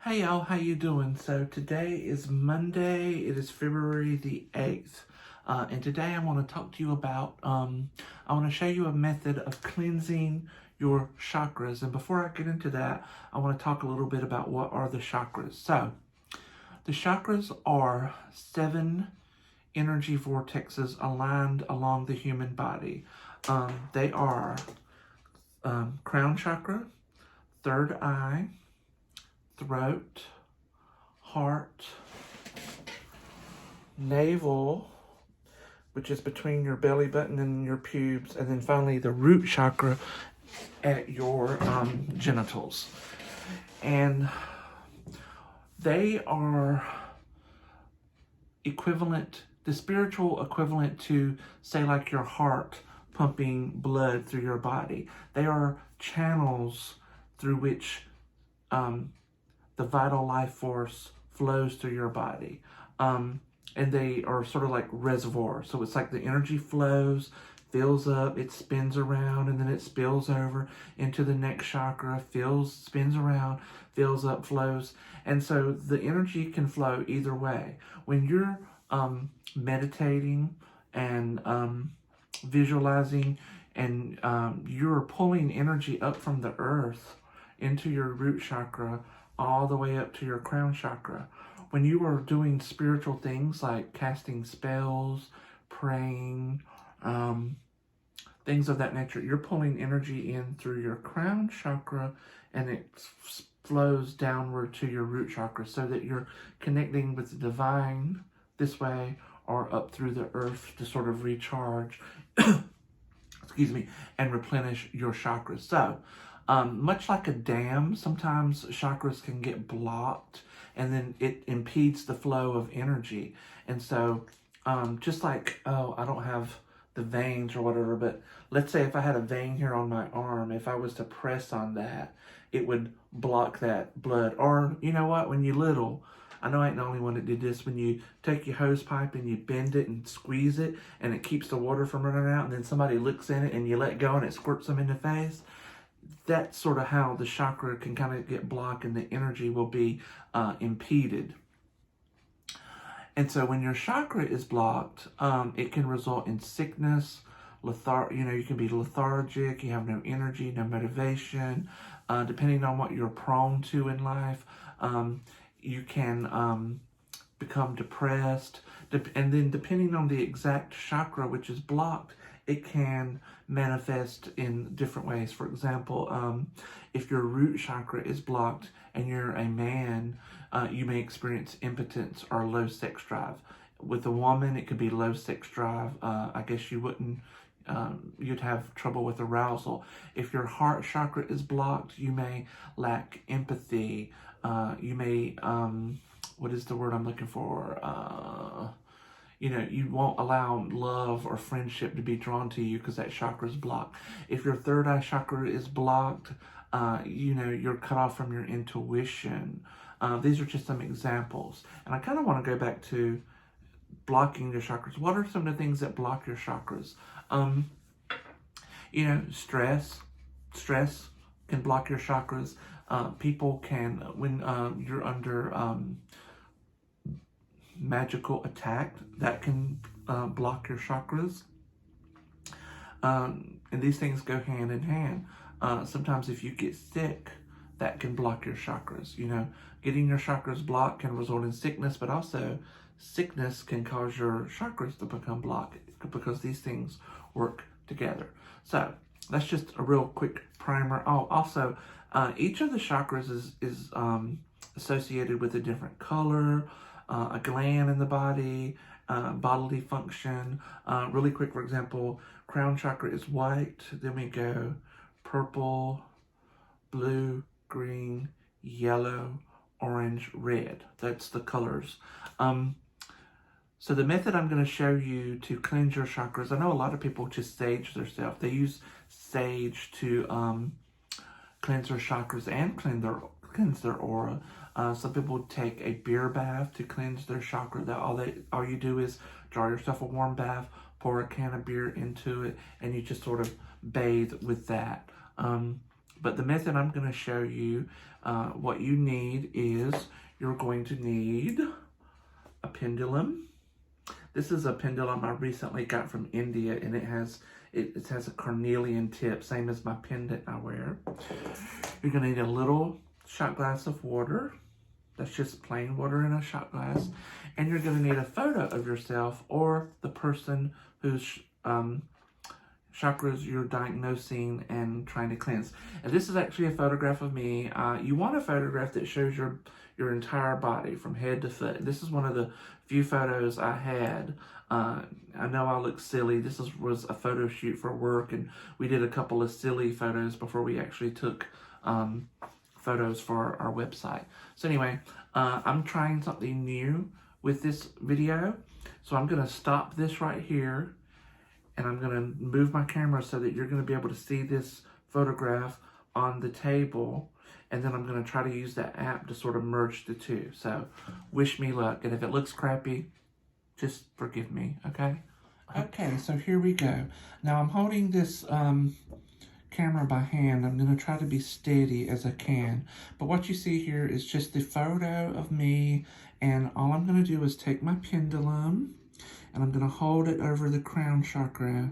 Hey y'all, how you doing? So today is Monday. It is February the 8th. And today I want to talk to you about, I want to show you a method of cleansing your chakras. And before I get into that, I want to talk a little bit about what are the chakras. So the chakras are 7 energy vortexes aligned along the human body. They are crown chakra, third eye, throat, heart, navel, which is between your belly button and your pubes, and then finally the root chakra at your genitals. And they are equivalent, the spiritual equivalent to, say, like your heart pumping blood through your body. They are channels through which the vital life force flows through your body. And they are sort of like reservoirs. So it's like the energy flows, fills up, it spins around, and then it spills over into the next chakra, spins around, fills up, flows. And so the energy can flow either way. When you're meditating and visualizing and you're pulling energy up from the earth into your root chakra, all the way up to your crown chakra. When you are doing spiritual things like casting spells, praying, things of that nature, you're pulling energy in through your crown chakra and it flows downward to your root chakra so that you're connecting with the divine this way or up through the earth to sort of recharge, excuse me, and replenish your chakras. So, much like a dam, sometimes chakras can get blocked and then it impedes the flow of energy. And so, just like, I don't have the veins or whatever, but let's say if I had a vein here on my arm, if I was to press on that, it would block that blood. Or, you know what, when you're little, I know I ain't the only one that did this, when you take your hose pipe and you bend it and squeeze it and it keeps the water from running out and then somebody looks in it and you let go and it squirts them in the face. That's sort of how the chakra can kind of get blocked and the energy will be impeded. And so when your chakra is blocked, it can result in sickness, you can be lethargic, you have no energy, no motivation, depending on what you're prone to in life. You can become depressed, and then depending on the exact chakra which is blocked, it can manifest in different ways. For example, if your root chakra is blocked and you're a man, you may experience impotence or low sex drive. With a woman, it could be low sex drive. I guess you'd have trouble with arousal. If your heart chakra is blocked, you may lack empathy. You may, what is the word I'm looking for? You won't allow love or friendship to be drawn to you because that chakra is blocked. If your third eye chakra is blocked, you're cut off from your intuition. These are just some examples. And I kind of want to go back to blocking your chakras. What are some of the things that block your chakras? Stress can block your chakras. People can, when you're under magical attack, that can block your chakras. And these things go hand in hand. Sometimes if you get sick, that can block your chakras. Getting your chakras blocked can result in sickness, but also sickness can cause your chakras to become blocked because these things work together. So that's just a real quick primer. Oh, also, each of the chakras is associated with a different color, a gland in the body, bodily function. Really quick, for example, crown chakra is white. Then we go purple, blue, green, yellow, orange, red. That's the colors. So the method I'm going to show you to cleanse your chakras, I know a lot of people just sage themselves. They use sage to cleanse their chakras and cleanse their aura. Some people take a beer bath to cleanse their chakra. All you do is draw yourself a warm bath, pour a can of beer into it, and you just sort of bathe with that. But the method I'm going to show you, what you need is you're going to need a pendulum. This is a pendulum I recently got from India, and it has a carnelian tip, same as my pendant I wear. You're going to need a little shot glass of water. That's just plain water in a shot glass. And you're going to need a photo of yourself or the person whose chakras you're diagnosing and trying to cleanse. And this is actually a photograph of me. You want a photograph that shows your entire body from head to foot. This is one of the few photos I had. I know I look silly. This was a photo shoot for work, and we did a couple of silly photos before we actually took photos for our website. So anyway, I'm trying something new with this video. So I'm going to stop this right here, and I'm going to move my camera so that you're going to be able to see this photograph on the table. And then I'm going to try to use that app to sort of merge the two. So wish me luck. And if it looks crappy, just forgive me, okay? Okay, so here we go. Now I'm holding this camera by hand. I'm going to try to be steady as I can. But what you see here is just the photo of me. And all I'm going to do is take my pendulum, and I'm going to hold it over the crown chakra.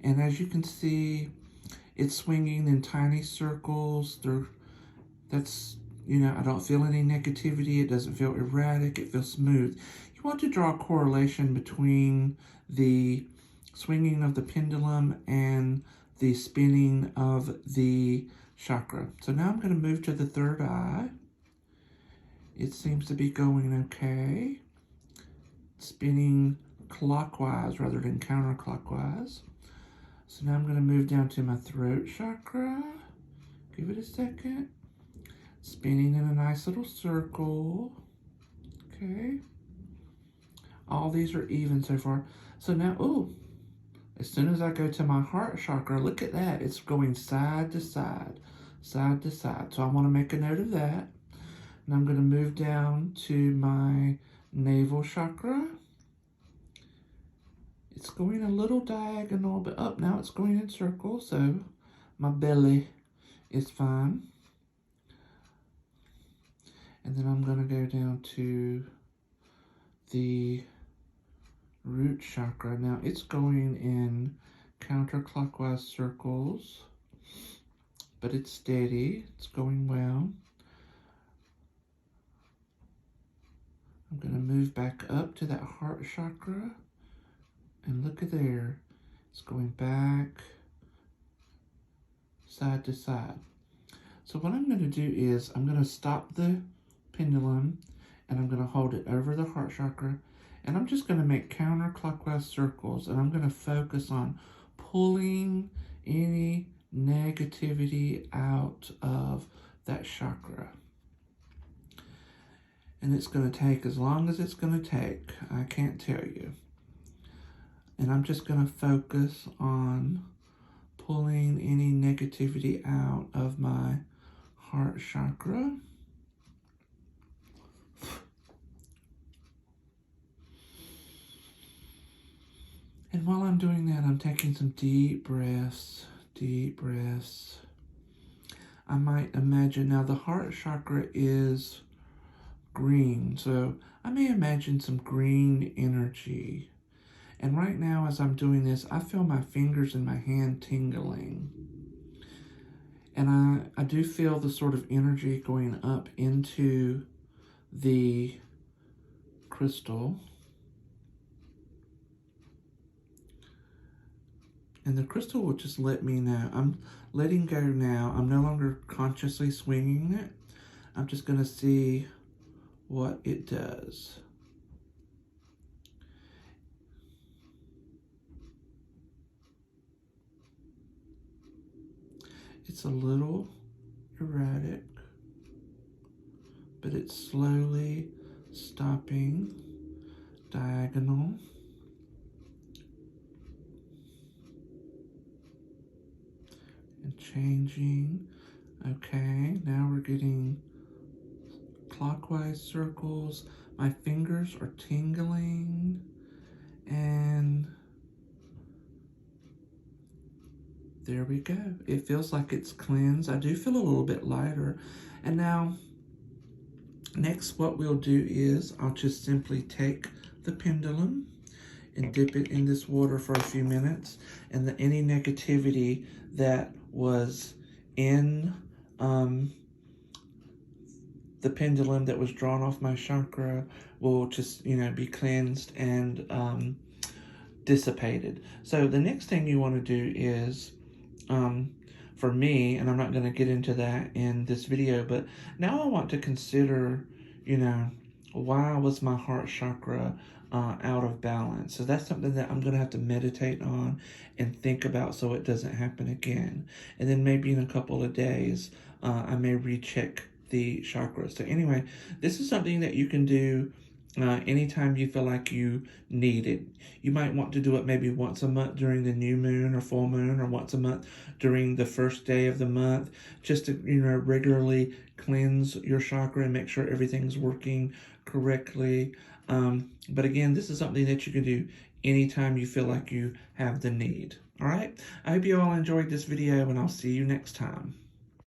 And as you can see, it's swinging in tiny circles. I don't feel any negativity. It doesn't feel erratic. It feels smooth. You want to draw a correlation between the swinging of the pendulum and the spinning of the chakra. So now I'm going to move to the third eye. It seems to be going okay. Spinning clockwise rather than counterclockwise. So now I'm going to move down to my throat chakra. Give it a second. Spinning in a nice little circle. Okay. All these are even so far. So now, as soon as I go to my heart chakra, look at that. It's going side to side, side to side. So I want to make a note of that. And I'm going to move down to my navel chakra. It's going a little diagonal, but up now it's going in circles. So my belly is fine. And then I'm going to go down to the root chakra. Now it's going in counterclockwise circles, but it's steady. It's going well. I'm going to move back up to that heart chakra. And look at there. It's going back side to side. So what I'm going to do is I'm going to stop the pendulum, and I'm going to hold it over the heart chakra, and I'm just going to make counterclockwise circles, and I'm going to focus on pulling any negativity out of that chakra. And it's going to take as long as it's going to take. I can't tell you. And I'm just going to focus on pulling any negativity out of my heart chakra. And while I'm doing that, I'm taking some deep breaths, deep breaths. I might imagine, now the heart chakra is green, so I may imagine some green energy. And right now, as I'm doing this, I feel my fingers and my hand tingling. And I do feel the sort of energy going up into the crystal. And the crystal will just let me know. I'm letting go now. I'm no longer consciously swinging it. I'm just going to see what it does. It's a little erratic, but it's slowly stopping diagonal. And changing. Okay, now we're getting clockwise circles. My fingers are tingling, and There we go. It feels like it's cleansed. I do feel a little bit lighter. And now, next what we'll do is I'll just simply take the pendulum and dip it in this water for a few minutes. And any negativity that was in the pendulum that was drawn off my chakra will just, be cleansed and dissipated. So the next thing you want to do is, for me, and I'm not going to get into that in this video, but now I want to consider, why was my heart chakra out of balance? So that's something that I'm going to have to meditate on and think about so it doesn't happen again. And then maybe in a couple of days, I may recheck the chakras. So anyway, this is something that you can do anytime you feel like you need it. You might want to do it maybe once a month during the new moon or full moon, or once a month during the first day of the month, just to regularly cleanse your chakra and make sure everything's working correctly. But again, this is something that you can do anytime you feel like you have the need. All right, I hope you all enjoyed this video, and I'll see you next time.